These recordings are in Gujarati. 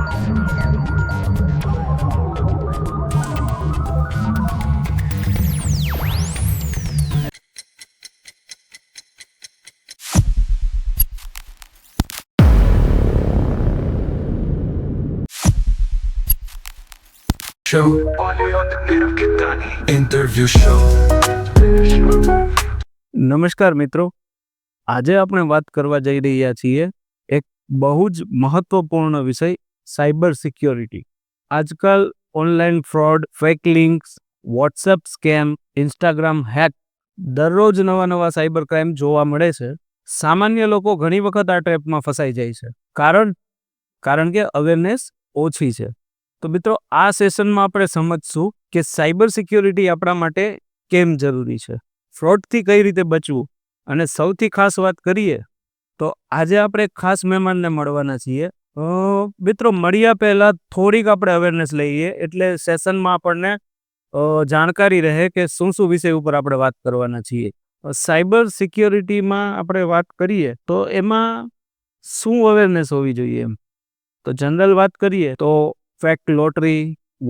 Show interview show. નમસ્કાર મિત્રો, આજે આપણે વાત કરવા જઈ રહ્યા છીએ એક બહુ જ મહત્વપૂર્ણ વિષય, સાયબર સિક્યોરિટી. આજકાલ online fraud, fake links, WhatsApp scam, Instagram hack, દરરોજ નવા સાયબર ક્રાઇમ જોવા મળે છે. સામાન્ય લોકો ઘણી વખત આ ટ્રેપમાં ફસાઈ જાય છે. કારણ કે અવેરનેસ ઓછી છે. તો મિત્રો, આ સેશનમાં આપણે સમજશું કે સાયબર સિક્યોરિટી આપણા માટે કેમ જરૂરી છે, ફ્રોડથી કઈ રીતે બચવું, અને સૌથી ખાસ વાત કરીએ તો આજે આપણે ખાસ મહેમાનને મળવાના છીએ. મિત્રો, મળ્યા પહેલા થોડીક આપણે અવેરનેસ લઈએ, એટલે સેશનમાં આપણને જાણકારી રહે કે શું વિષય ઉપર આપણે વાત કરવાના છીએ. સાયબર સિક્યોરિટીમાં આપણે વાત કરીએ તો એમાં શું અવેરનેસ હોવી જોઈએ એમ. તો જનરલ વાત કરીએ તો fake lottery,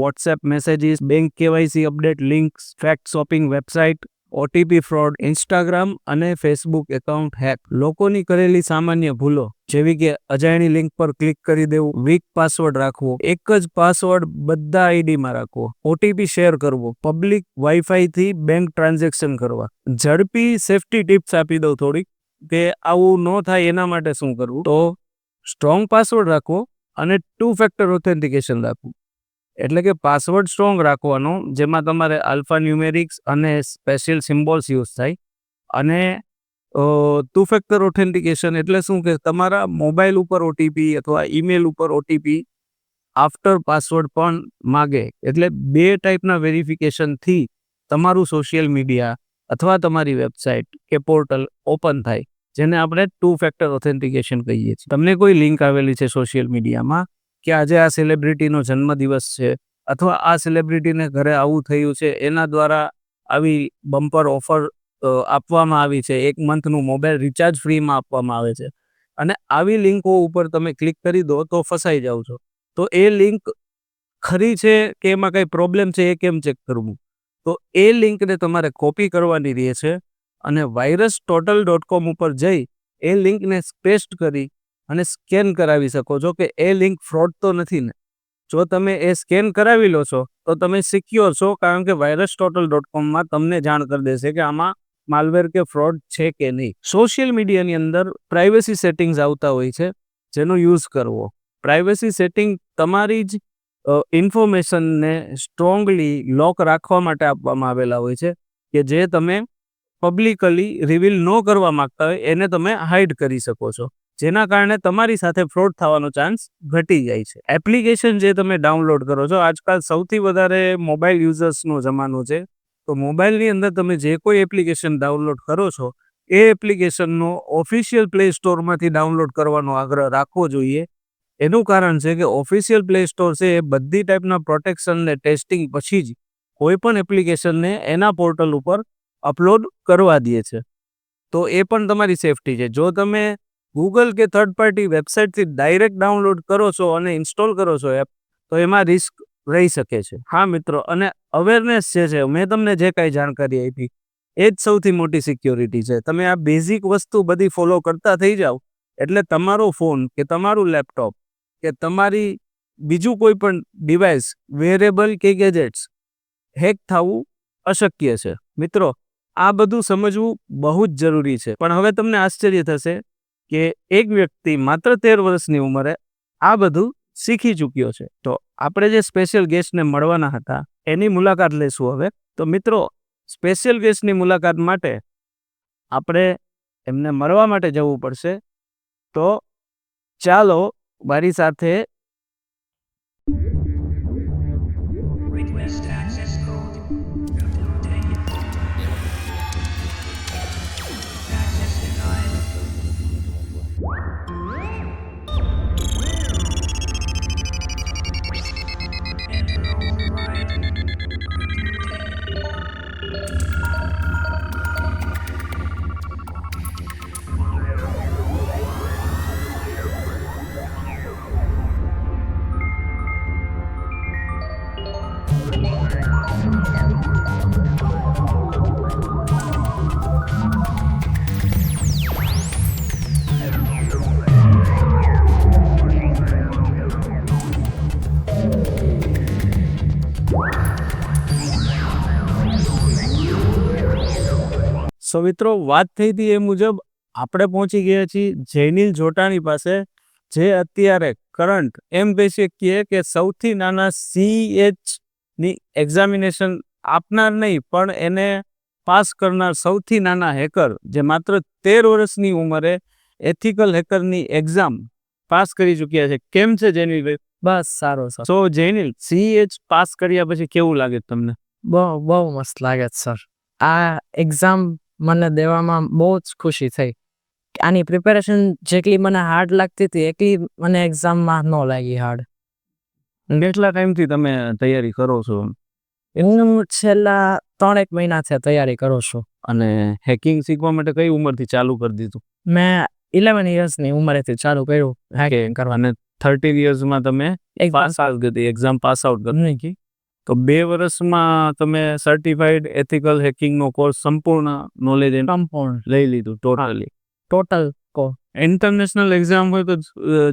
WhatsApp messages, bank KYC update links, fake shopping website, OTP fraud, Instagram અને ફેસબુક એકાઉન્ટ હેક, લોકોની કરેલી સામાન્ય ભૂલો જેવી કે અજાણી લિંક પર ક્લિક કરી દેવું, વીક પાસવર્ડ રાખવો, એક જ પાસવર્ડ બધા આઈડીમાં રાખવો, ઓટીપી શેર કરવો, પબ્લિક વાઈફાઈ થી બેંક ટ્રાન્ઝેક્શન કરવા. ઝડપી સેફટી ટિપ્સ આપી દઉં થોડીક કે આવું ન થાય એના માટે શું કરવું. તો સ્ટ્રોંગ પાસવર્ડ રાખવો અને 2 ફેક્ટર ઓથેન્ટિકેશન રાખવું. એટલે કે પાસવર્ડ સ્ટ્રોંગ રાખવાનો, જેમાં તમારે આલ્ફા ન્યુમેરિક્સ અને સ્પેશિયલ સિમ્બોલ્સ યુઝ થાય. અને 2 ફેક્ટર ઓથેન્ટિકેશન એટલે શું કે તમારા મોબાઈલ ઉપર ઓટીપી અથવા ઈમેલ ઉપર ઓટીપી આફ્ટર પાસવર્ડ પણ માગે. એટલે 2 ટાઈપના વેરિફિકેશનથી તમારું સોશિયલ મીડિયા અથવા તમારી વેબસાઇટ કે પોર્ટલ ઓપન થાય, જેને આપણે 2 ફેક્ટર ઓથેન્ટિકેશન કહીએ છીએ. તમને કોઈ લિંક આવેલી છે સોશિયલ મીડિયામાં કે આજે આ સેલિબ્રિટીનો જન્મદિવસ છે, અથવા આ સેલિબ્રિટીને ઘરે આવું થયું છે, એના દ્વારા આવી બમ્પર ઓફર આપવામાં આવી છે, 1 મંથનું મોબાઈલ રિચાર્જ ફ્રીમાં આપવામાં આવે છે, અને આવી લિંકો ઉપર તમે ક્લિક કરી દો તો ફસાઈ જાઓ છો. તો એ લિંક ખરી છે કે એમાં કંઈ પ્રોબ્લેમ છે એ કેમ ચેક કરવું. તો એ લિંકને તમારે કોપી કરવાની રહે છે અને virustotal.com ઉપર જઈ એ લિંકને પેસ્ટ કરી અને સ્કેન કરાવી શકો છો કે એ લિંક ફ્રોડ તો નથી ને. જો તમે એ સ્કેન કરાવી લો છો તો તમે સિક્યોર છો, કારણ કે virustotal.comમાં તમને જાણ કરી દેશે કે આમાં માલવેર કે ફ્રોડ છે કે નહીં. સોશિયલ મીડિયાની અંદર પ્રાઇવસી સેટિંગ્સ આવતા હોય છે, જેનો યુઝ કરવો. પ્રાઇવસી સેટિંગ તમારી જ ઇન્ફોર્મેશનને સ્ટ્રોંગલી લોક રાખવા માટે આપવામાં આવેલા હોય છે, કે જે તમે પબ્લિકલી રિવીલ ન કરવા માંગતા હોય એને તમે હાઇડ કરી શકો છો, જેના કારણે તમારી સાથે ફ્રોડ થવાનો ચાન્સ ઘટી જાય છે. એપ્લિકેશન જે તમે ડાઉનલોડ કરો છો, આજકાલ સૌથી વધારે મોબાઈલ યુઝર્સનો જમાનો છે, તો મોબાઈલની અંદર તમે જે કોઈ એપ્લિકેશન ડાઉનલોડ કરો છો એ એપ્લિકેશનનો ઓફિશિયલ પ્લે સ્ટોરમાંથી ડાઉનલોડ કરવાનો આગ્રહ રાખવો જોઈએ. એનું કારણ છે કે ઓફિશિયલ પ્લે સ્ટોર છે એ બધી ટાઈપના પ્રોટેક્શન ને ટેસ્ટિંગ પછી જ કોઈ પણ એપ્લિકેશનને એના પોર્ટલ ઉપર અપલોડ કરવા દે છે. તો એ પણ તમારી સેફટી છે. જો તમે ગૂગલ કે થર્ડ પાર્ટી વેબસાઇટથી ડાયરેક્ટ ડાઉનલોડ કરો છો અને ઇન્સ્ટોલ કરો છો એપ, તો એમાં રિસ્ક રહી શકે છે. હા મિત્રો, અને અવેરનેસ જે છે, મેં તમને જે કાંઈ જાણકારી આપી એ જ સૌથી મોટી સિક્યોરિટી છે. તમે આ બેઝિક વસ્તુ બધી ફોલો કરતા થઈ જાઓ એટલે તમારો ફોન કે તમારું લેપટોપ કે તમારી બીજું કોઈ પણ ડિવાઇસ, વેરેબલ કે ગેજેટ્સ હેક થવું અશક્ય છે. મિત્રો, આ બધું સમજવું બહુ જ જરૂરી છે. પણ હવે તમને આશ્ચર્ય થશે કે એક વ્યક્તિ માત્ર 13 વર્ષની ઉંમરે આ બધું શીખી ચૂક્યો છે. તો આપણે જે સ્પેશિયલ ગેસ્ટને મળવાના હતા એની મુલાકાત લેશું હવે. તો મિત્રો, સ્પેશિયલ ગેસ્ટની મુલાકાત માટે આપણે એમને મળવા માટે જવું પડશે. તો ચાલો મારી સાથે સો મિત્રો, વાત થઈ હતી એ મુજબ આપણે પહોંચી ગયા છીએ જૈનિલ જોટાણી પાસે, જે અત્યારે કરંટ એમ કહી શકીએ કે સૌથી નાના CH ની એક્ઝામિનેશન આપનાર નહીં પણ એને પાસ કરનાર સૌથી નાના હેકર, જે માત્ર 13 વર્ષની ઉંમરે એથિકલ હેકરની એક્ઝામ પાસ કરી ચૂક્યા છે. કેમ છે જૈનિલભાઈ? બસ સારો સર. સો જૈનિલ, CH પાસ કર્યા પછી કેવું લાગે તમને? બહુ મસ્ત લાગે છે સર. આ એક્ઝામ મને દેવામાં બહુ જ ખુશી થઈ. આની પ્રિપેરેશન જેટલી મને હાર્ડ લાગતી હતી એટલી મને એક્ઝામમાં ન લાગી હાર્ડ. કેટલા ટાઈમથી તમે તૈયારી કરો છો? હું છેલ્લા 3-1 મહિનાથી તૈયારી કરું છું. અને હેકિંગ શીખવા માટે કઈ ઉંમરથી ચાલુ કરી દીધું? મેં 11 યર્સની ઉંમરેથી ચાલુ કર્યું હેકિંગ કરવાનું. અને 13 યર્સમાં તમે પાસ એક્ઝામ પાસ આઉટ કરી નાખી. તો 2 વર્ષમાં તમે સર્ટિફાઈડ એથિકલ હેકિંગનો કોર્સ સંપૂર્ણ નોલેજ સંપૂર્ણ લઈ લીધું ટોટલી. ટોટલ કો ઇન્ટરનેશનલ એક્ઝામ હોય તો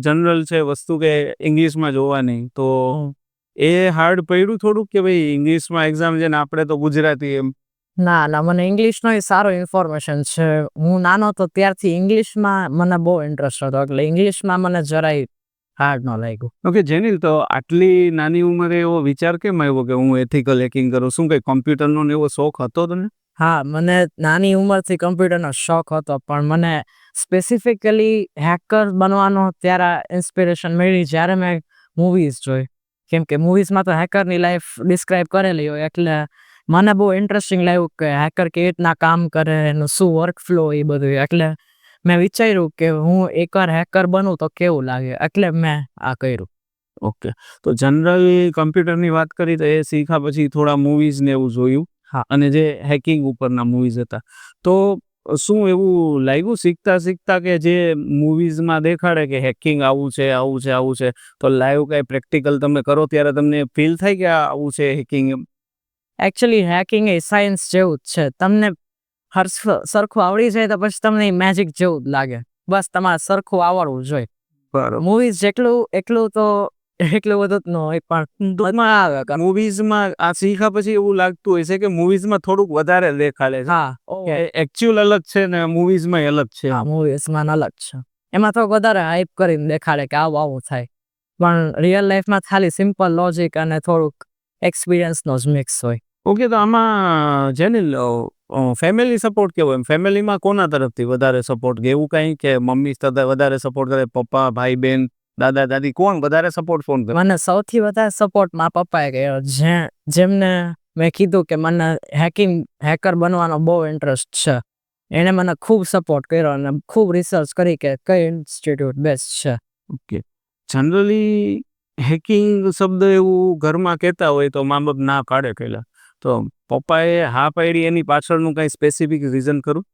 જનરલ છે વસ્તુ કે ઇંગ્લિશમાં જોવાની, તો એ હાર્ડ પડ્યું થોડુંક કે ભાઈ ઇંગ્લિશમાં એક્ઝામ છે ને આપણે તો ગુજરાતી એમ? ના મને ઇંગ્લિશનો સારો ઇન્ફોર્મેશન છે. હું નાનો તો ત્યારથી ઇંગ્લિશમાં મને બહુ ઇન્ટરેસ્ટ હતો, એટલે ઇંગ્લિશમાં મને જરાય હાર્ડ ન લાગ્યું. ઓકે જેનિલ, તો આટલી નાની ઉંમરે એવો વિચાર કેમ આવ્યો કે હું એથિકલ હેકિંગ કરું? શું કઈ કોમ્પ્યુટરનો એવો શોખ હતો તને? હા, મને નાની ઉંમરથી કમ્પ્યુટરનો શોખ હતો, પણ મને સ્પેસિફિકલી હેકર બનવાનો ત્યારે ઇન્સ્પિરેશન મળી જ્યારે મેં મૂવીઝ જોઈ. કેમ કે મૂવીઝમાં તો હેકરની લાઈફ ડિસ્ક્રાઇબ કરેલી હોય, એટલે મને બહુ ઇન્ટરેસ્ટિંગ લાગ્યું કે હેકર કેવી રીતના કામ કરે, એનું શું વર્કફ્લો એ બધું. એટલે મેં વિચાર્યું કે હું એકવાર હેકર બનું તો કેવું લાગે, એટલે મેં આ કર્યું. ઓકે, તો જનરલી કમ્પ્યુટરની વાત કરી તો એ શીખ્યા પછી થોડા મૂવીઝ ને એવું જોયું. હા. અને જે હેકિંગ ઉપરના મૂવીઝ હતા, તો શું એવું લાગ્યું શીખતા કે જે મૂવીઝમાં દેખાડે કે હેકિંગ આવું છે આવું છે આવું છે, તો લાઈવ કઈ પ્રેક્ટિકલ તમે કરો ત્યારે તમને ફીલ થાય કે આવું છે હેકિંગ એમ? એકચ્યુઅલી હેકિંગ એ સાયન્સ જેવું જ છે. તમને સરખું આવડી જાય તો પછી તમને મેજિક જેવું જ લાગે. બસ તમારે સરખું આવડવું જોઈએ. બરાબર. મૂવીઝ એટલું બધું જ ન હોય, પણ મૂવીઝમાં આ શીખ્યા પછી એવું લાગતું હોય છે કે મૂવીઝમાં થોડુંક વધારે દેખાડે છે. હા, એકચ્યુઅલ અલગ છે ને મૂવીઝમાં અલગ છે. મૂવીઝમાં અલગ છે. એમાં થોડુંક વધારે હાઈપ કરીને દેખાડે કે આવું થાય, પણ રિયલ લાઈફમાં ખાલી સિમ્પલ લોજિક અને થોડુંક એક્સપિરિયન્સનો જ મિક્સ હોય. ઓકે, તો આમાં જેનિલ ફેમિલી સપોર્ટ કેવો? એમ ફેમિલીમાં કોના તરફથી વધારે સપોર્ટ કે એવું કઈ કે મમ્મી વધારે સપોર્ટ કરે, પપ્પા, ભાઈ, બહેન, દાદા, દાદી, કોણ વધારે સપોર્ટ કોણ કરે? મને સૌથી વધારે સપોર્ટ મારા પપ્પાએ કર્યો. જેમને મેં કીધું કે મને હેકર બનવાનો બહુ ઇન્ટરેસ્ટ છે, એણે મને ખૂબ સપોર્ટ કર્યો અને ખૂબ રિસર્ચ કરી કે કઈ ઇન્સ્ટિટ્યૂટ બેસ્ટ છે. ઓકે, જનરલી હેકિંગ શબ્દ એવું ઘરમાં કહેતા હોય તો મા બાપ ના પાડે પહેલા, તો પપ્પાએ હા પાડી એની પાછળનું કઈ સ્પેસિફિક રીઝન ખરું?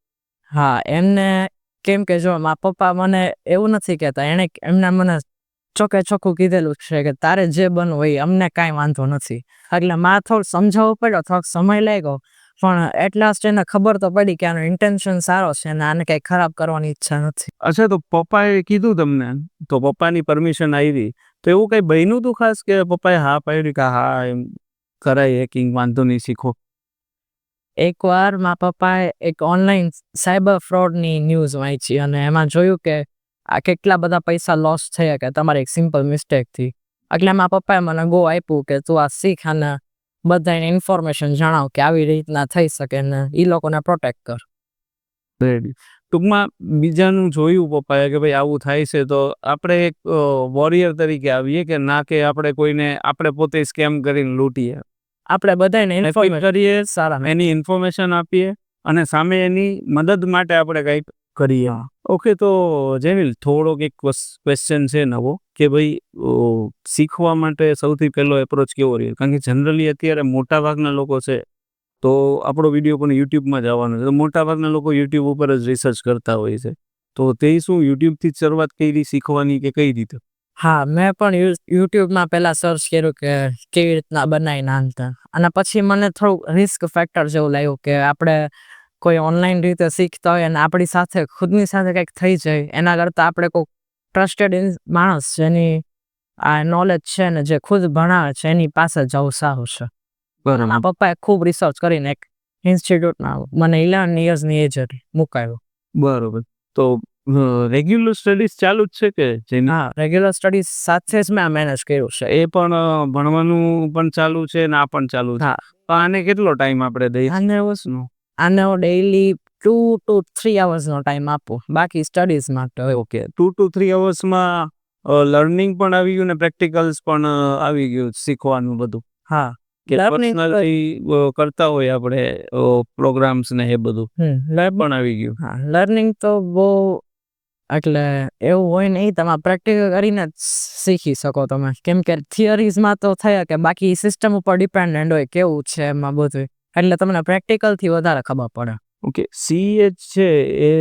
હા, એમને કેમ કે જો મારા પપ્પા મને એવું નથી કહેતા, એમને મને ચોખ્ખે ચોખ્ખું કીધેલું છે કે તારે જે બનવું હોય અમને કાંઈ વાંધો નથી. એટલે મારે થોડું સમજાવવું પડ્યો, થોડોક સમય લાગ્યો, પણ એટ લાસ્ટ એને ખબર તો પડી કે આનો ઇન્ટેન્શન સારો છે અને આને કંઈ ખરાબ કરવાની ઈચ્છા નથી. અચ્છા, તો પપ્પાએ કીધું તમને, તો પપ્પાની પરમિશન આવી, તો એવું કઈ બન્યું તું ખાસ કે પપ્પાએ હા પાડી કે હા એમ કરાય હેકિંગ, વાંધો નહીં, શીખો? એકવાર મારા પપ્પાએ એક ઓનલાઈન સાયબર ફ્રોડની ન્યૂઝ વાંચી અને એમાં જોયું કે આ કેટલા બધા પૈસા લોસ થયા કે તમારી એક સિમ્પલ મિસ્ટેકથી. એટલે મારા પપ્પાએ મને ગો આપ્યું કે તું આ શીખ અને બધાને ઇન્ફોર્મેશન જણાવ કે આવી રીતના થઈ શકે ને એ લોકોને પ્રોટેક્ટ કર. ટૂંકમાં બીજાનું જોયું પપ્પાએ કે ભાઈ આવું થાય છે, તો આપણે એક વોરિયર તરીકે આવીએ કે ના કે આપણે કોઈને આપણે પોતે સ્કેમ કરીને લૂંટીએ? આપણે બધાને ઇન્ફોર્મેશન કરીએ, એની ઇન્ફોર્મેશન આપીએ અને સામે એની મદદ માટે આપણે કંઈક કરીએ. ઓકે, તો જેનિલ થોડોક એક ક્વેશ્ચન છે નવો કે ભાઈ શીખવા માટે સૌથી પહેલો એપ્રોચ કેવો રહે? કારણ કે જનરલી અત્યારે મોટા ભાગના લોકો છે, તો આપણો વિડીયો પણ યુટ્યુબમાં જ આવવાનો છે, તો મોટા ભાગના લોકો યુટ્યુબ ઉપર જ રિસર્ચ કરતા હોય છે, તો તે શું યુટ્યુબથી જ શરૂઆત કરી શીખવાની કે કઈ રીતે? હા, મેં પણ યુટ્યુબમાં પહેલા સર્ચ કર્યું કે કેવી રીતના બનાવી નાખતા, અને પછી મને થોડુંક રિસ્ક ફેક્ટર જેવું લાગ્યું કે આપણે કોઈ ઓનલાઈન રીતે શીખતા હોય અને આપણી સાથે ખુદની સાથે કંઈક થઈ જાય એના કરતાં આપણે કોઈ ટ્રસ્ટેડ માણસ જેની આ નોલેજ છે ને જે ખુદ ભણાવે છે એની પાસે જવું સારું છે. મારા પપ્પાએ ખૂબ રિસર્ચ કરીને એક ઇન્સ્ટિટ્યૂટમાં મને 11 યર્સની એજ હતી મુકાયો. બરોબર. તો રેગ્યુલર સ્ટડીઝ ચાલુ જ છે કે જેને હા, રેગ્યુલર સ્ટડીઝ સાથે જ મેં મેનેજ કર્યું છે. એ પણ ભણવાનું પણ ચાલુ છે ને આ પણ ચાલુ છે. હા, તો આને કેટલો ટાઈમ આપણે દઈએ? આને હું ડેઈલી 2 to 3 અવર્સનો ટાઈમ આપું. બાકી સ્ટડીઝ માટે હોય. ઓકે 2 to 3 અવર્સમાં લર્નિંગ પણ આવી ગયું ને પ્રેક્ટિકલ્સ પણ આવી ગયું શીખવાનું બધું. હા, કે લર્નિંગ પર્સનલી કરતા હોય આપણે પ્રોગ્રામ્સ ને એ બધું પણ આવી ગયું. હા, લર્નિંગ તો બહુ એટલે એવું હોય નહીં, તમે પ્રેક્ટિકલ કરીને જ શીખી શકો તમે. કેમ કે થિયરીઝમાં તો થયા કે બાકી સિસ્ટમ ઉપર ડિપેન્ડન્ટ હોય કેવું છે એમાં બધું. એટલે તમને પ્રેક્ટિકલથી વધારે ખબર પડે. ઓકે CH છે એ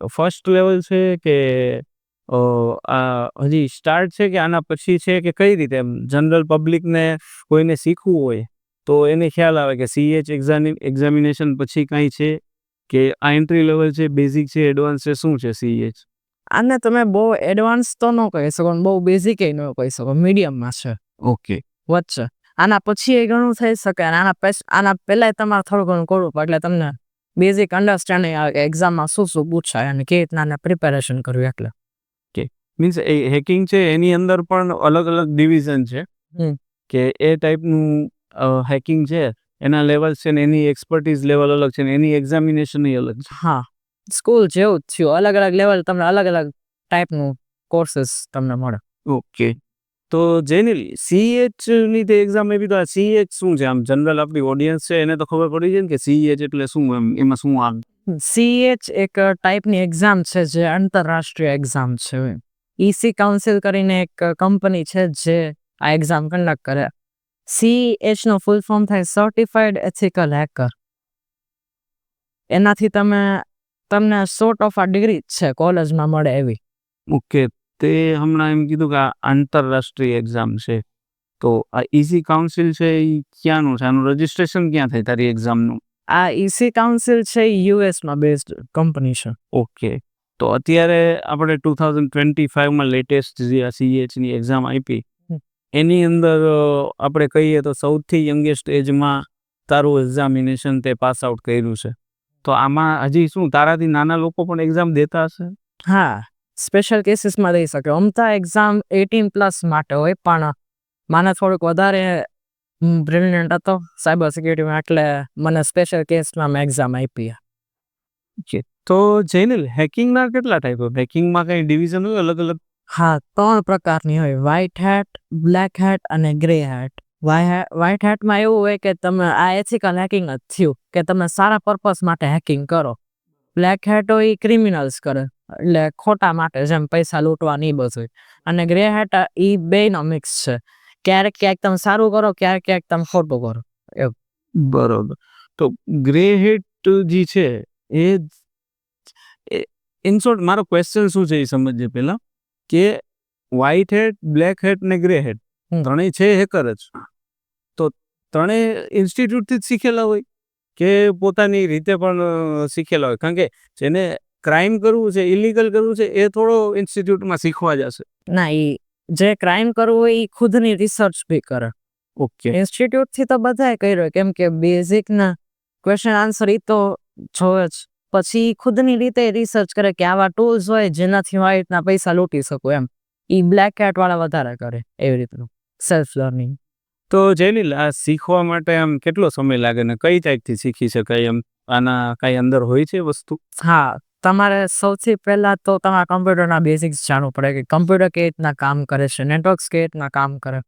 ફર્સ્ટ લેવલ છે કે આ હજી સ્ટાર્ટ છે કે આના પછી છે કે કઈ રીતે એમ જનરલ પબ્લિકને કોઈને શીખવું હોય તો એને ખ્યાલ આવે કે CH એક્ઝામિનેશન પછી કાંઈ છે કે આ એન્ટ્રી લેવલ છે, બેઝિક છે, એડવાન્સ છે, શું છે CH? આને તમે બહુ એડવાન્સ તો ન કહી શકો ને બહુ બેઝિક ન કહી શકો, મીડિયમમાં છે. ઓકે વચ્ચે આના પછી એ ઘણું થઈ શકે અને આના પહેલાં તમારે થોડું ઘણું કરવું પડે એટલે તમને બેઝિક અન્ડરસ્ટેન્ડિંગ આવે કે એક્ઝામમાં શું શું પૂછાય અને કેવી રીતના પ્રિપેરેશન કરવી. એટલે મીન્સ એ હેકિંગ છે એની અંદર પણ અલગ અલગ ડિવિઝન છે કે એ ટાઈપનું હેકિંગ છે એના લેવલ છે ને એની એક્સપર્ટીઝ લેવલ અલગ છે ને એની એક્ઝામિનેશન અલગ છે. હા, સ્કૂલ જેવું જ થયું. અલગ અલગ લેવલ તમને અલગ અલગ ટાઈપનું કોર્सेस તમને મળે. ઓકે તો જેની CH ની તે એક્ઝામ એવી તો આ CH શું છે આમ જનરલ આપણી ઓડિયન્સ છે એને તો ખબર પડી જાય ને કે CH એટલે શું એમાં શું આવે? CH એક ટાઈપની એક્ઝામ છે જે આંતરરાષ્ટ્રીય એક્ઝામ છે. EC કાઉન્સિલ કરીને એક કંપની છે જે આ એક્ઝામ કન્ડક્ટ કરે. CH નો ફૂલ ફોર્મ થાય સર્ટિફાઈડ એથિકલ હેકર. એનાથી તમને સોર્ટ ઓફ આ ડિગ્રી છે કોલેજમાં મળે એવી. ઓકે તે હમણાં એમ કીધું કે આ આંતરરાષ્ટ્રીય એક્ઝામ છે તો આ EC કાઉન્સિલ છે એ ક્યાંનું છે? આનું રજિસ્ટ્રેશન ક્યાં થાય તારી એક્ઝામનું? આ EC કાઉન્સિલ છે યુએસમાં બેઝડ કંપની છે. ઓકે તો અત્યારે આપણે 2025માં લેટેસ્ટ જે આ CHની એક્ઝામ આપી એની અંદર આપણે કહીએ તો સૌથી યંગેસ્ટ એજમાં તારું એક્ઝામિનેશન તે પાસ આઉટ કર્યું છે. તો આમાં હજી શું તારાથી નાના લોકો પણ એક્ઝામ દેતા હશે? હા, સ્પેશિયલ કેસીસમાં દઈ શકે. અમતા એક્ઝામ 18+ માટે હોય પણ મને થોડુંક વધારે બ્રિલિયન્ટ હતો સાયબર સિક્યુરિટીમાં એટલે મને સ્પેશિયલ કેસમાં મેં એક્ઝામ આપી. ઓકે તો જેનિલ હેકિંગના કેટલા ટાઈપ હોય? હેકિંગમાં કંઈ ડિવિઝન હોય અલગ અલગ? હા, 3 પ્રકારની હોય: વ્હાઇટ હેટ, બ્લેક હેટ અને ગ્રે હેટ. વ્હાઇટ હેટમાં એવું હોય કે તમે આ એથિકલ હેકિંગ જ થયું કે તમે સારા પર્પસ માટે હેકિંગ કરો. બ્લેક હેટ હોય એ ક્રિમિનલ્સ કરે એટલે ખોટા માટે જેમ પૈસા લૂંટવાની એ બધું. અને ગ્રે હેટ એ બેયનો મિક્સ છે. ક્યારેક ક્યાંક તમે સારું કરો, ક્યારેક ક્યાંક તમે ખોટું કરો. બરોબર. તો ગ્રે હેટ જે છે એ ઇન શોર્ટ મારો ક્વેશ્ચન શું છે એ સમજીએ પહેલા કે વ્હાઇટ હેટ, બ્લેક હેટ ને ગ્રે હેટ ત્રણેય છે હેકર જ. તો ત્રણેય ઇન્સ્ટિટ્યૂટથી જ શીખેલા હોય કે પોતાની રીતે પણ શીખેલા હોય? કારણ કે જેને ક્રાઇમ કરવું છે, ઇલીગલ કરવું છે એ થોડો ઇન્સ્ટિટ્યૂટમાં શીખવા જશે. ના, એ જે ક્રાઇમ કરવું હોય એ ખુદની રિસર્ચ બી કરે. ઓકે ઇન્સ્ટિટ્યૂટથી તો બધાએ કર્યો કેમ કે બેઝિકના ક્વેશ્ચન આન્સર એ તો જોવે જ. પછી ખુદની રીતે રિસર્ચ કરે કે આવા ટૂલ્સ હોય જેનાથી હું આ રીતના પૈસા લૂંટી શકું એમ. એ બ્લેક હેટ વાળા વધારે કરે એવી રીતનું સેલ્ફ લર્નિંગ. તો જેનિલ આ શીખવા માટે આમ કેટલો સમય લાગે ને કઈ ટાઈપથી શીખી શકાય એમ? આના કાંઈ અંદર હોય છે વસ્તુ? હા, તમારે સૌથી પહેલાં તો તમારા કમ્પ્યુટરના બેઝિક્સ જાણવું પડે કે કમ્પ્યુટર કેવી રીતના કામ કરે છે, નેટવર્ક્સ કેવી રીતના કામ કરે.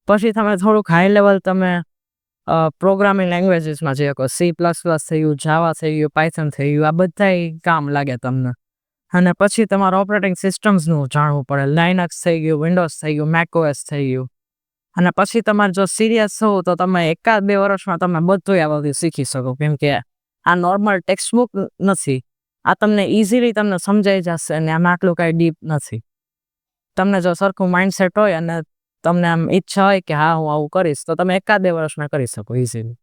પછી તમે થોડુંક હાઈ લેવલ તમે પ્રોગ્રામિંગ લેંગ્વેજીસમાં જે કહો C++ થયું, જાવા થઈ ગયું, પાયથન થઈ ગયું, આ બધાય કામ લાગે તમને. અને પછી તમારે ઓપરેટિંગ સિસ્ટમ્સનું જાણવું પડે. લાઇનક્સ થઈ ગયું, વિન્ડોઝ થઈ ગયું, મેકઓએસ થઈ ગયું. અને પછી તમારે જો સિરિયસ છો તો તમે 1-2 વર્ષમાં તમે બધું આ બધું શીખી શકો કેમ કે આ નોર્મલ ટેક્સ્ટ બુક નથી. આ તમને ઇઝીલી તમને સમજાઈ જશે અને આમાં આટલું કાંઈ ડીપ નથી. તમને જો સરખું માઇન્ડસેટ હોય અને તમને આમ ઈચ્છા હોય કે હા હું આવું કરીશ તો તમે 1-2 વર્ષમાં કરી શકો ઇઝીલી.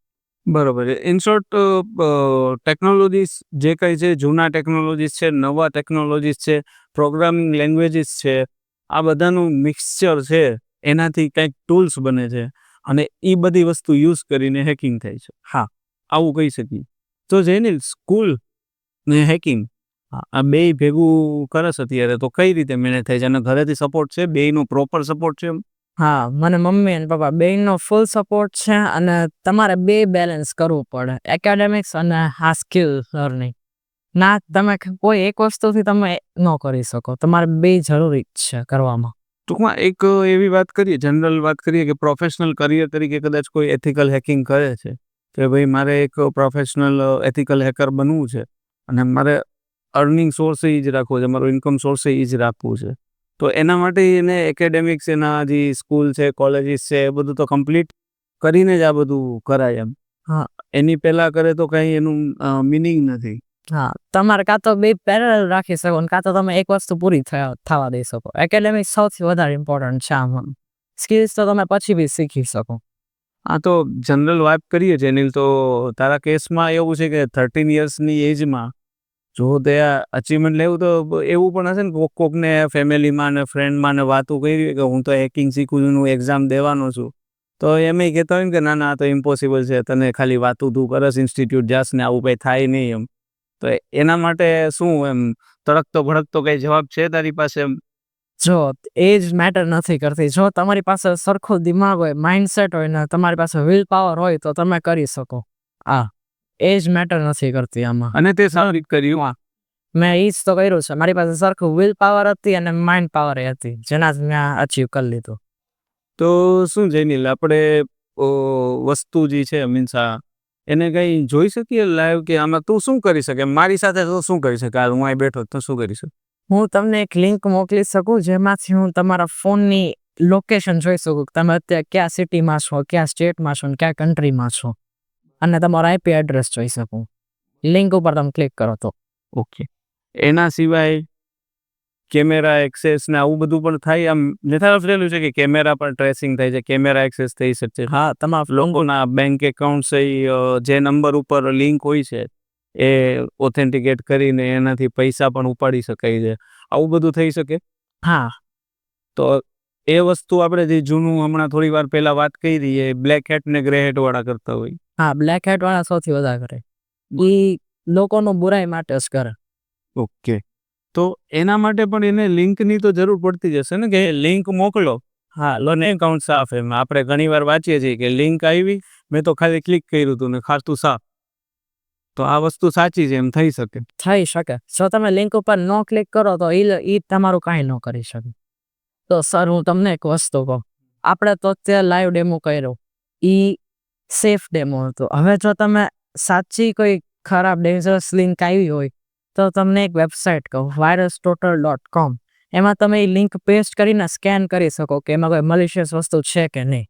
બરોબર. ઇન શોર્ટ ટેકનોલોજીસ જે કંઈ છે જૂના ટેકનોલોજીસ છે, નવા ટેકનોલોજીસ છે, પ્રોગ્રામિંગ લેંગ્વેજીસ છે, આ બધાનું મિક્સચર છે એનાથી કંઈક ટૂલ્સ બને છે અને એ બધી વસ્તુ યુઝ કરીને હેકિંગ થાય છે. હા, આવું કહી શકીએ. તો જેનિલ સ્કૂલ ને હેકિંગ આ બે ભેગું કરસ અત્યારે તો કઈ રીતે મેનેજ થાય છે અને ઘરેથી સપોર્ટ છે, બેયનો પ્રોપર સપોર્ટ છે? હા, મને મમ્મી અને પપ્પા બેયનો ફૂલ સપોર્ટ છે અને તમારે બે બેલેન્સ કરવું પડે, એકેડેમિક્સ અને આ સ્કિલ લર્નિંગ. ના, તમે કોઈ એક વસ્તુથી તમે ન કરી શકો, તમારે બે જરૂરી જ છે કરવામાં. ટૂંકમાં એક એવી વાત કરીએ, જનરલ વાત કરીએ કે પ્રોફેશનલ કરિયર તરીકે કદાચ કોઈ એથિકલ હેકિંગ કરે છે કે ભાઈ મારે એક પ્રોફેશનલ એથિકલ હેકર બનવું છે અને મારે અર્નિંગ સોર્સ એ જ રાખવો છે, મારું ઇન્કમ સોર્સ એ જ રાખવું છે, તો એના માટે એને એકેડેમિક્સ, એના જે સ્કૂલ છે, કોલેજીસ છે, એ બધું તો કમ્પ્લીટ કરીને જ આ બધું કરાય એમ. હા. એની પહેલા કરે તો કંઈ એનું મિનિંગ નથી. હા, તમારે કાં તો બે પેરેલલ રાખી શકો ને કાં તો તમે એક વસ્તુ પૂરી થવા દઈ શકો. એકેડેમિક્સ સૌથી વધારે ઇમ્પોર્ટન્ટ છે આમાં. સ્કિલ્સ તો તમે પછી બી શીખી શકો. આ તો જનરલ વાત કરીએ જેનિલ, તો તારા કેસમાં એવું છે કે 13 યર્સની એજમાં જો તે અચીવમેન્ટ લેવું તો એવું પણ હશે ને કોકને ફેમિલીમાં ને ફ્રેન્ડમાં ને વાતું કરી કે હું તો હેકિંગ શીખું છું, હું એક્ઝામ દેવાનો છું, તો એમ કહેતા હોય ને કે ના ના આ તો ઇમ્પોસિબલ છે, તને ખાલી વાતું તું કરસ, ઇન્સ્ટિટ્યૂટ જાસ ને આવું કંઈ થાય નહીં એમ. તો એના માટે શું એમ તડકતો ભડકતો કંઈ જવાબ છે તારી પાસે એમ? જો એજ મેટર નથી કરતી, જો તમારી પાસે સરખો દિમાગ હોય, માઇન્ડસેટ હોય ને તમારી પાસે વિલ પાવર હોય તો તમે કરી શકો. હા, એજ મેટર નથી કરતી આમાં. અને તે સારી રીતે કર્યું. મેં ઈ જ તો કર્યું છે, મારી પાસે સરખું વિલ પાવર હતી અને માઇન્ડ પાવર હતી, જેના જ મેં અચીવ કરી લીધું. તો શું જેનિલ, આપણે વસ્તુ જે છે મીન્સ એને કંઈ જોઈ શકીએ લાઈવ કે આમાં તું શું કરી શકે? મારી સાથે તું શું કરી શકે? હું અહીં બેઠો તો શું કરી શકું? હું તમને એક લિંક મોકલી શકું જેમાંથી હું તમારા ફોનની લોકેશન જોઈ શકું કે તમે અત્યારે કયા સિટીમાં છો, કયા સ્ટેટમાં છો, કયા કન્ટ્રીમાં છો, અને તમારો આઈપી એડ્રેસ જોઈ શકું. લિંક ઉપર તમે ક્લિક કરો તો. ઓકે. એના સિવાય કેમેરા એક્સેસ ને આવું બધું પણ થાય? આમ નથી આપેલું છે કે કેમેરા પણ ટ્રેસિંગ થાય છે, કેમેરા એક્સેસ થઈ શકશે? હા, તમારા લોકોના બેંક એકાઉન્ટ જે નંબર ઉપર લિંક હોય છે એ ઓથેન્ટિકેટ કરીને એનાથી પૈસા પણ ઉપાડી શકાય છે, આવું બધું થઈ શકે? હા. તો એ વસ્તુ આપણે જે જૂનું હમણાં થોડી વાર પહેલા વાત કરી એ બ્લેક હેટ ને ગ્રે હેટ વાળા કરતા હોય. હા, બ્લેક હેટ વાળા સૌથી વધારે કરે. ઈ લોકોનું બુરાઈ માટે જ કરે. ઓકે. તો એના માટે પણ એને લિંકની તો જરૂર પડતી જશે ને કે લિંક મોકલો. હા, લોન એકાઉન્ટ સાફ. એમ આપણે ઘણી વાર વાંચીએ છીએ કે લિંક આવી, મેં તો ખાલી ક્લિક કર્યું હતું ને ખાતું સાફ. તો આ વસ્તુ સાચી છે એમ થઈ શકે? થઈ શકે. જો તમે લિંક ઉપર ન ક્લિક કરો તો ઈ તમારું કાંઈ ન કરી શકે. તો સર હું તમને એક વસ્તુ કહું, આપણે તો અત્યારે લાઈવ ડેમો કર્યો, ઈ સેફ ડેમો હતો. હવે જો તમે સાચી કોઈ ખરાબ ડેન્જરસ લિંક આવી હોય તો તમને એક વેબસાઇટ કહું, virustotal.com. એમાં તમે એ લિંક પેસ્ટ કરીને સ્કેન કરી શકો કે એમાં કોઈ મલિશિયસ વસ્તુ છે કે નહીં.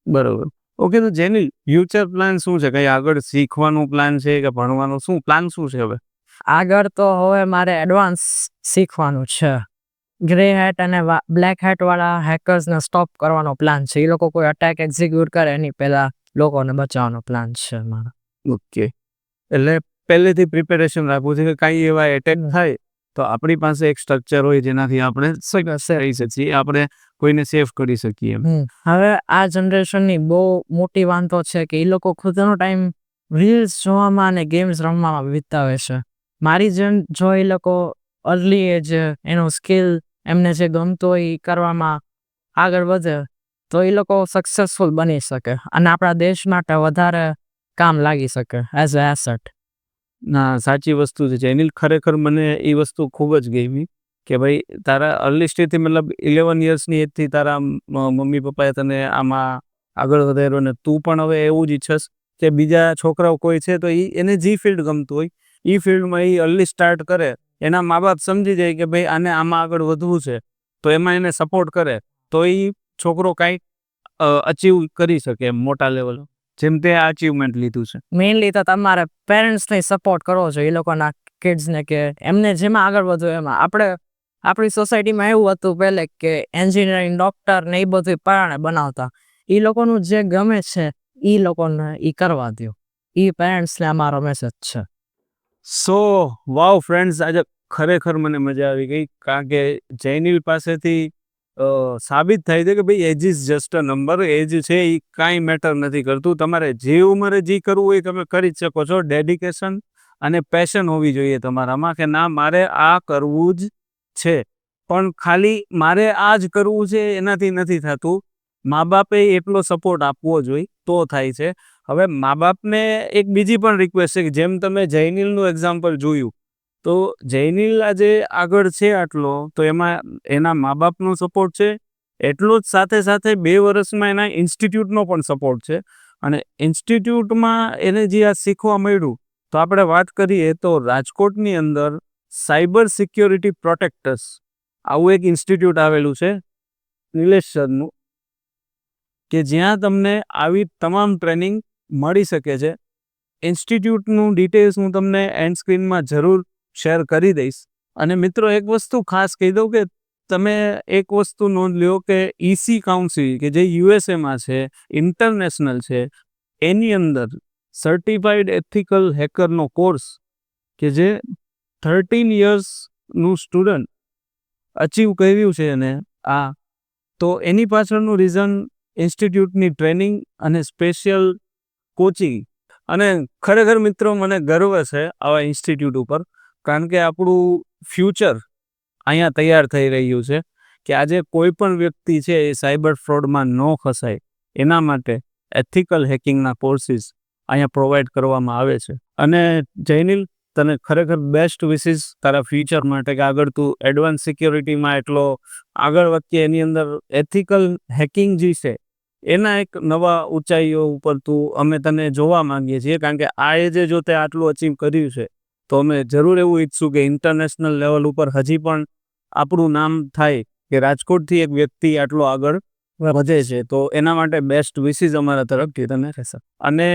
બરોબર. ઓકે, તો જેની ફ્યુચર પ્લાન શું છે? કંઈ આગળ શીખવાનું પ્લાન છે કે ભણવાનું શું પ્લાન શું છે હવે? આગળ તો હવે મારે એડવાન્સ શીખવાનું છે. ગ્રે હેટ અને બ્લેક હેટ વાળા હેકર્સને સ્ટોપ કરવાનો પ્લાન છે. એ લોકો કોઈ અટેક એક્ઝિક્યુટ કરે એની પહેલા લોકોને બચાવવાનો પ્લાન છે મારો. ઓકે. એટલે પહેલેથી પ્રિપેરેશન રાખવું છે કે કાંઈ એવા એટેક થાય તો આપણી પાસે એક સ્ટ્રક્ચર હોય જેનાથી આપણે રહી શકીએ, આપણે કોઈને સેફ કરી શકીએ. હવે આ જનરેશનની બહુ મોટી વાંધો છે કે એ લોકો ખુદનો ટાઈમ રીલ્સ જોવામાં અને ગેમ્સ રમવામાં વિતાવે છે. મારી જેમ જો એ લોકો અર્લી એજ એનું સ્કિલ એમને જે ગમતું હોય એ કરવામાં આગળ વધે તો એ લોકો સક્સેસફુલ બની શકે અને આપણા દેશ માટે વધારે કામ લાગી શકે એઝ અ એસેટ. ના, સાચી વસ્તુ છે જેનિલ. ખરેખર મને એ વસ્તુ ખૂબ જ ગમી કે ભાઈ તારા અર્લી સ્ટેજથી મતલબ 11 યર્સની એજથી તારા મમ્મી પપ્પાએ તને આમાં આગળ વધાર્યો ને તું પણ હવે એવું જ ઈચ્છસ કે બીજા છોકરાઓ કોઈ છે તો એને જે ફિલ્ડ ગમતું હોય એ ફિલ્ડમાં એ અર્લી સ્ટાર્ટ કરે, એના મા બાપ સમજી જાય કે ભાઈ આને આમાં આગળ વધવું છે તો એમાં એને સપોર્ટ કરે તો એ છોકરો કાંઈક અચીવ કરી શકે એમ મોટા લેવલ, જેમ તે આ અચીવમેન્ટ લીધું છે. મેઇનલી તો તમારે પેરેન્ટ્સને સપોર્ટ કરવો જોઈએ એ લોકોના કિડ્સને કે એમને જેમાં આગળ વધવું એમાં. આપણી સોસાયટીમાં એવું હતું પહેલે કે એન્જિનિયરિંગ, ડૉક્ટર ને એ બધું પરાણે બનાવતા. એ લોકોનું જે ગમે છે એ લોકોને એ કરવા દો. એ પેરેન્ટ્સને અમારો મેસેજ છે. સો વાવ ફ્રેન્ડ્સ, આજે ખરેખર મને મજા આવી ગઈ કારણ કે જેનિલ પાસેથી સાબિત થાય છે કે ભાઈ age is just a number. Age છે એ કાંઈ મેટર નથી કરતું. તમારે જે ઉંમરે જે કરવું હોય તમે કરી જ શકો છો. ડેડિકેશન અને પેશન હોવી જોઈએ તમારામાં કે ના મારે આ કરવું જ છે. પણ ખાલી મારે આ જ કરવું છે એનાથી નથી થતું. મા બાપે એટલો સપોર્ટ આપવો જોઈએ તો થાય છે. હવે મા બાપને એક બીજી પણ રિક્વેસ્ટ છે કે જેમ તમે જૈનિલનું એક્ઝામ્પલ જોયું તો જૈનિલ આજે આગળ છે આટલો તો એમાં એના મા બાપનો સપોર્ટ છે. એટલો જ સાથે સાથે 2 વર્ષમાં એના ઇન્સ્ટિટ્યૂટનો પણ સપોર્ટ છે. અને ઇન્સ્ટિટ્યૂટમાં એને જે આ શીખવા મળ્યું તો આપણે વાત કરીએ તો રાજકોટની અંદર સાયબર સિક્યોરિટી પ્રોટેક્ટર્સ આવું એક ઇન્સ્ટિટ્યૂટ આવેલું છે નિલેશ સરનું, કે જ્યાં તમને આવી તમામ ટ્રેનિંગ મળી શકે છે. ઇન્સ્ટિટ્યૂટનું ડિટેલ્સ હું તમને એન્ડ સ્ક્રીનમાં જરૂર શેર કરી દઈશ. અને મિત્રો એક વસ્તુ ખાસ કહી દઉં કે તમે એક વસ્તુ નોંધ લ્યો કે ઈસી કાઉન્સિલ કે જે યુએસએમાં છે, ઇન્ટરનેશનલ છે, એની અંદર સર્ટિફાઈડ એથિકલ હેકરનો કોર્સ કે જે 13 યર્સનું સ્ટુડન્ટ અચીવ કર્યું છે એને આ, તો એની પાછળનું રીઝન ઇન્સ્ટિટ્યૂટની ટ્રેનિંગ અને સ્પેશિયલ કોચિંગ. અને ખરેખર મિત્રો મને ગર્વ છે આવા ઇન્સ્ટિટ્યૂટ ઉપર, કારણ કે આપણું ફ્યુચર અહીંયા તૈયાર થઈ રહ્યું છે કે આજે કોઈ પણ વ્યક્તિ છે એ સાયબર ફ્રોડમાં ન ફસાય એના માટે એથિકલ હેકિંગના કોર્સિસ અહીંયા પ્રોવાઈડ કરવામાં આવે છે. અને જૈનિલ, તને ખરેખર બેસ્ટ વિશિસ તારા ફ્યુચર માટે કે આગળ તું એડવાન્સ સિક્યોરિટીમાં એટલો આગળ વધે, એની અંદર એથિકલ હેકિંગ જે છે એના એક નવા ઊંચાઈઓ ઉપર અમે તને જોવા માંગીએ છીએ. કારણ કે આ એજે જો તે આટલું અચીવ કર્યું છે તો અમે જરૂર એવું ઈચ્છું કે ઇન્ટરનેશનલ લેવલ ઉપર હજી પણ આપણું નામ થાય કે રાજકોટથી એક વ્યક્તિ આટલો આગળ વધે છે. તો એના માટે બેસ્ટ વિશિસ અમારા તરફથી તને રહેશે. અને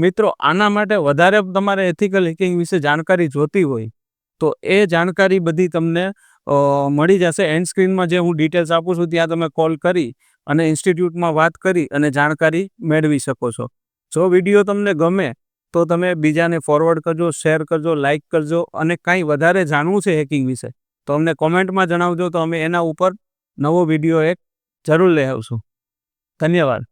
મિત્રો આના માટે વધારે તમારે એથિકલ હેકિંગ વિશે જાણકારી જોતી હોય તો એ જાણકારી બધી તમને મળી જશે. એન્ડ સ્ક્રીનમાં જે હું ડિટેલ્સ આપું છું ત્યાં તમે કોલ કરી અને ઇન્સ્ટિટ્યૂટમાં વાત કરી અને જાણકારી મેળવી શકો છો. જો વિડીયો તમને ગમે તો તમે બીજાને ફોરવર્ડ કરજો, શેર કરજો, લાઇક કરજો. અને કાંઈ વધારે જાણવું છે હેકિંગ વિશે તો અમને કોમેન્ટમાં જણાવજો, તો અમે એના ઉપર નવો વિડીયો એક જરૂર લઈ આવશું. ધન્યવાદ.